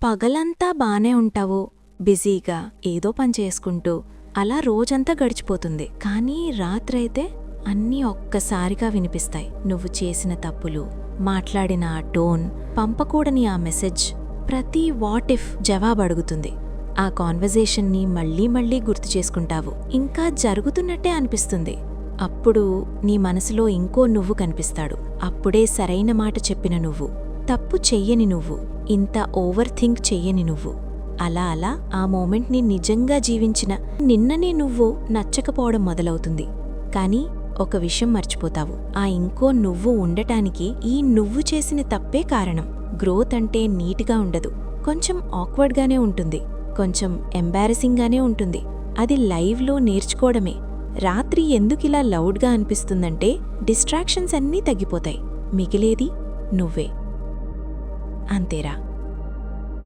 పగలంతా బానే ఉంటావు, బిజీగా ఏదో పని చేసుకుంటూ అలా రోజంతా గడిచిపోతుంది. కానీ రాత్రైతే అన్నీ ఒక్కసారిగా వినిపిస్తాయి. నువ్వు చేసిన తప్పులు, మాట్లాడిన ఆ టోన్, పంపకూడని ఆ మెసేజ్, ప్రతి వాట్ ఇఫ్ జవాబు అడుగుతుంది. ఆ కాన్వర్జేషన్ని మళ్ళీ మళ్ళీ గుర్తు చేసుకుంటావు. ఇంకా జరుగుతున్నట్టే అనిపిస్తుంది. అప్పుడు నీ మనసులో ఇంకో నువ్వు కనిపిస్తాడు. అప్పుడే సరైన మాట చెప్పిన నువ్వు, తప్పు చెయ్యని నువ్వు, ఇంత ఓవర్ థింక్ చెయ్యని నువ్వు. అలా అలా ఆ మూమెంట్ని నిజంగా జీవించిన నిన్ననే నువ్వు నచ్చకపోవడం మొదలవుతుంది. కానీ ఒక విషయం మర్చిపోతావు, ఆ ఇంకో నువ్వు ఉండటానికి ఈ నువ్వు చేసిన తప్పే కారణం. గ్రోత్ అంటే నీట్గా ఉండదు, కొంచెం ఆక్వర్డ్గానే ఉంటుంది, కొంచెం ఎంబారసింగ్గానే ఉంటుంది. అది లైవ్లో నేర్చుకోవడమే. రాత్రి ఎందుకిలా లౌడ్గా అనిపిస్తుందంటే డిస్ట్రాక్షన్స్ అన్నీ తగ్గిపోతాయి, మిగిలేది నువ్వే. అంతేరా.